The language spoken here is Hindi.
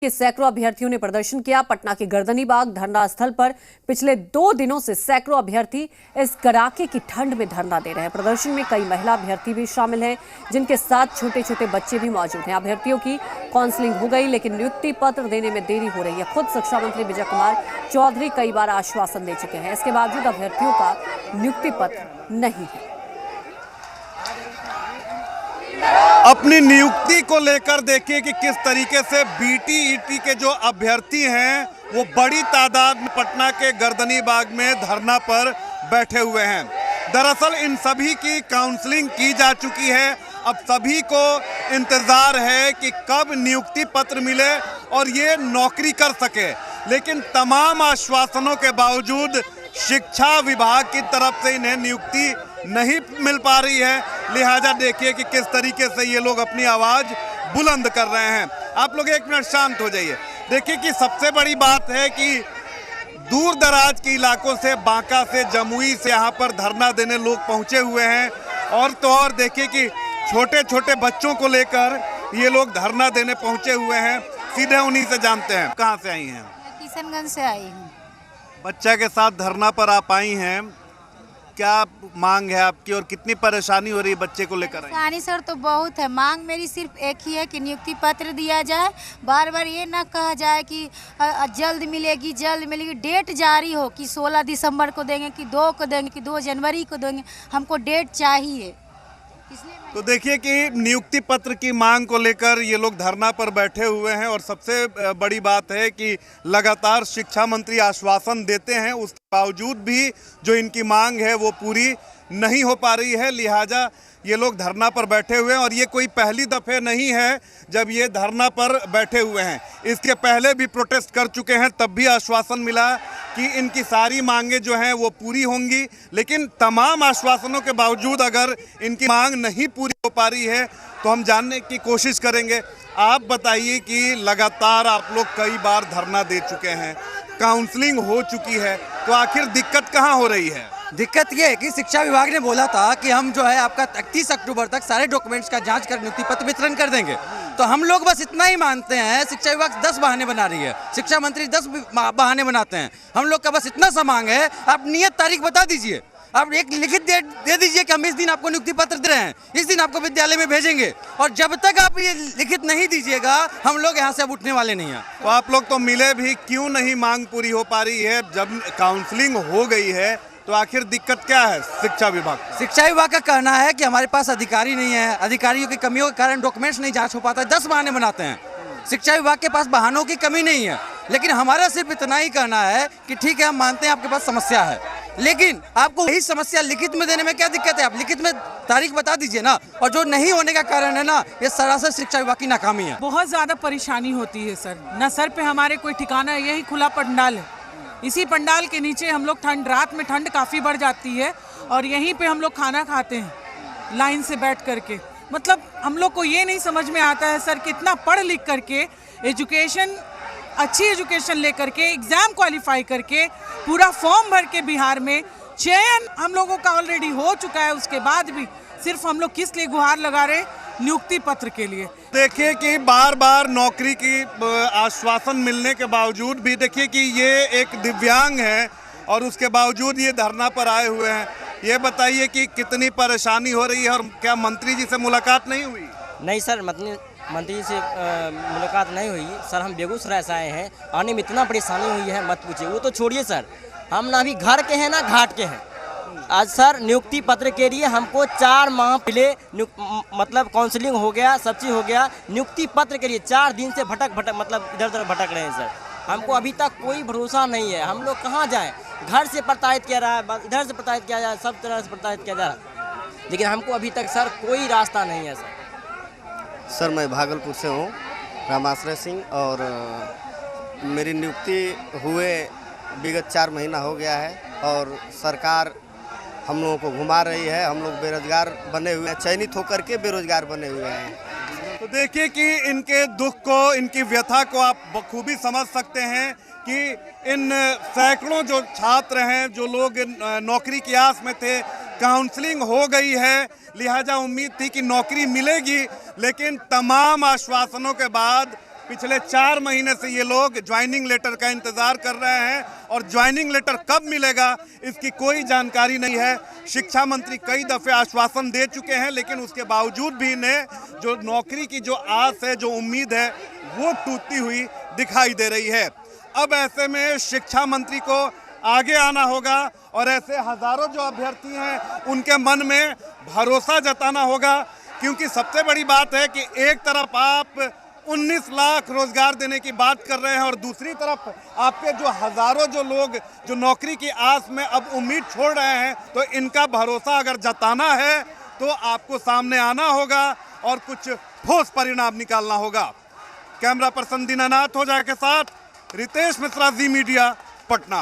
के सैकड़ों अभ्यर्थियों ने प्रदर्शन किया। पटना के गर्दनीबाग धरना स्थल पर पिछले 2 दिनों से सैकड़ों अभ्यर्थी इस कड़ाके की ठंड में धरना दे रहे हैं। प्रदर्शन में कई महिला अभ्यर्थी भी शामिल हैं, जिनके साथ छोटे छोटे बच्चे भी मौजूद हैं। अभ्यर्थियों की काउंसलिंग हो गई, लेकिन नियुक्ति पत्र देने में देरी हो रही है। खुद शिक्षा मंत्री विजय कुमार चौधरी कई बार आश्वासन दे चुके हैं, इसके बावजूद अभ्यर्थियों का नियुक्ति पत्र नहीं है। अपनी नियुक्ति को लेकर देखिए कि किस तरीके से बीटीईटी के जो अभ्यर्थी हैं वो बड़ी तादाद में पटना के गर्दनीबाग में धरना पर बैठे हुए हैं। दरअसल इन सभी की काउंसलिंग की जा चुकी है। अब सभी को इंतजार है कि कब नियुक्ति पत्र मिले और ये नौकरी कर सके, लेकिन तमाम आश्वासनों के बावजूद शिक्षा विभाग की तरफ से इन्हें नियुक्ति नहीं मिल पा रही है। लिहाजा देखिए कि किस तरीके से ये लोग अपनी आवाज बुलंद कर रहे हैं। आप लोग एक मिनट शांत हो जाइए। देखिए कि सबसे बड़ी बात है कि दूर दराज के इलाकों से, बांका से, जमुई से यहाँ पर धरना देने लोग पहुंचे हुए हैं। और तो और देखिए कि छोटे छोटे बच्चों को लेकर ये लोग धरना देने पहुंचे हुए हैं। सीधे उन्हीं से जानते हैं, कहाँ से आई हैं? किशनगंज से आई हूँ। बच्चा के साथ धरना पर आप आई हैं, क्या मांग है आपकी और कितनी परेशानी हो रही है बच्चे को लेकर? परेशानी सर तो बहुत है। मांग मेरी सिर्फ एक ही है कि नियुक्ति पत्र दिया जाए। बार बार ये ना कहा जाए कि जल्द मिलेगी जल्द मिलेगी। डेट जारी हो कि 16 दिसंबर को देंगे, कि 2 को देंगे, कि 2 जनवरी को देंगे। हमको डेट चाहिए। तो देखिए कि नियुक्ति पत्र की मांग को लेकर ये लोग धरना पर बैठे हुए हैं। और सबसे बड़ी बात है कि लगातार शिक्षा मंत्री आश्वासन देते हैं, उसके बावजूद भी जो इनकी मांग है वो पूरी नहीं हो पा रही है। लिहाजा ये लोग धरना पर बैठे हुए हैं और ये कोई पहली दफ़े नहीं है जब ये धरना पर बैठे हुए हैं। इसके पहले भी प्रोटेस्ट कर चुके हैं, तब भी आश्वासन मिला कि इनकी सारी मांगें जो हैं वो पूरी होंगी। लेकिन तमाम आश्वासनों के बावजूद अगर इनकी मांग नहीं पूरी हो पा रही है तो हम जानने की कोशिश करेंगे। आप बताइए कि लगातार आप लोग कई बार धरना दे चुके हैं, काउंसलिंग हो चुकी है, तो आखिर दिक्कत कहाँ हो रही है? दिक्कत ये है कि शिक्षा विभाग ने बोला था कि हम जो है आपका 31 अक्टूबर तक सारे डॉक्यूमेंट्स का जांच कर नियुक्ति पत्र वितरण कर देंगे। तो हम लोग बस इतना ही मानते हैं। शिक्षा विभाग 10 बहाने बना रही है, शिक्षा मंत्री 10 बहाने बनाते हैं। हम लोग का बस इतना सा मांग है, आप नियत तारीख बता दीजिए। आप एक लिखित दे दीजिए कि हम इस दिन आपको नियुक्ति पत्र दे रहे हैं, इस दिन आपको विद्यालय में भेजेंगे। और जब तक आप ये लिखित नहीं दीजिएगा हम लोग यहाँ से अब उठने वाले नहीं हैं। तो आप लोग तो मिले भी, क्यों नहीं मांग पूरी हो पा रही है? जब काउंसलिंग हो गई है तो आखिर दिक्कत क्या है शिक्षा विभाग? शिक्षा विभाग का कहना है कि हमारे पास अधिकारी नहीं है, अधिकारियों की कमियों के कारण डॉक्यूमेंट्स नहीं जांच हो पाता है। 10 बहाने बनाते हैं। शिक्षा विभाग के पास बहानों की कमी नहीं है, लेकिन हमारा सिर्फ इतना ही कहना है कि ठीक है, हम मानते हैं आपके पास समस्या है, लेकिन आपको यही समस्या लिखित में देने में क्या दिक्कत है? आप लिखित में तारीख बता दीजिए ना। और जो नहीं होने का कारण है ना, ये सरासर शिक्षा विभाग की नाकामी है। बहुत ज्यादा परेशानी होती है सर। न सर पे हमारे कोई ठिकाना है, यही खुला पंडाल है। इसी पंडाल के नीचे हम लोग रात में ठंड काफ़ी बढ़ जाती है और यहीं पे हम लोग खाना खाते हैं लाइन से बैठ करके। मतलब हम लोग को ये नहीं समझ में आता है सर, कितना पढ़ लिख करके अच्छी एजुकेशन लेकर के एग्ज़ाम क्वालिफाई करके पूरा फॉर्म भर के बिहार में चयन हम लोगों का ऑलरेडी हो चुका है, उसके बाद भी सिर्फ हम लोग किस लिए गुहार लगा रहे? नियुक्ति पत्र के लिए। देखिए कि बार बार नौकरी की आश्वासन मिलने के बावजूद भी देखिए कि ये एक दिव्यांग है और उसके बावजूद ये धरना पर आए हुए हैं। ये बताइए कि कितनी परेशानी हो रही है और क्या मंत्री जी से मुलाकात नहीं हुई? नहीं सर, मंत्री जी से मुलाकात नहीं हुई सर। हम बेगूसराय से आए हैं, आने में इतना परेशानी हुई है मत पूछिए। वो तो छोड़िए सर, हम ना अभी घर के हैं ना घाट के हैं। आज सर नियुक्ति पत्र के लिए हमको 4 माह पहले मतलब काउंसलिंग हो गया, सब चीज़ हो गया। नियुक्ति पत्र के लिए 4 दिन से भटक मतलब इधर उधर भटक रहे हैं सर। हमको अभी तक कोई भरोसा नहीं है। हम लोग कहाँ जाएं? घर से प्रताड़ित किया रहा है, इधर से प्रताड़ित किया जा रहा है, सब तरह से प्रताड़ित किया जा रहा है, लेकिन हमको अभी तक सर कोई रास्ता नहीं है सर, मैं भागलपुर से हूँ, रामाश्रय सिंह, और मेरी नियुक्ति हुए विगत 4 महीना हो गया है और सरकार हम लोगों को घुमा रही है। हम लोग बेरोजगार बने हुए हैं, चयनित होकर के बेरोजगार बने हुए हैं। तो देखिए कि इनके दुख को, इनकी व्यथा को आप बखूबी समझ सकते हैं कि इन सैकड़ों जो छात्र हैं, जो लोग नौकरी की आस में थे, काउंसलिंग हो गई है, लिहाजा उम्मीद थी कि नौकरी मिलेगी, लेकिन तमाम आश्वासनों के बाद पिछले 4 महीने से ये लोग ज्वाइनिंग लेटर का इंतजार कर रहे हैं और ज्वाइनिंग लेटर कब मिलेगा इसकी कोई जानकारी नहीं है। शिक्षा मंत्री कई दफे आश्वासन दे चुके हैं, लेकिन उसके बावजूद भी इन्हें जो नौकरी की जो आस है, जो उम्मीद है, वो टूटती हुई दिखाई दे रही है। अब ऐसे में शिक्षा मंत्री को आगे आना होगा और ऐसे हजारों जो अभ्यर्थी हैं उनके मन में भरोसा जताना होगा, क्योंकि सबसे बड़ी बात है कि एक तरफ आप 19 लाख रोजगार देने की बात कर रहे हैं और दूसरी तरफ आपके जो हजारों जो लोग जो नौकरी की आस में अब उम्मीद छोड़ रहे हैं, तो इनका भरोसा अगर जताना है तो आपको सामने आना होगा और कुछ ठोस परिणाम निकालना होगा। कैमरा पर्सन दीनानाथ ओझा के साथ रितेश मिश्रा, जी मीडिया, पटना।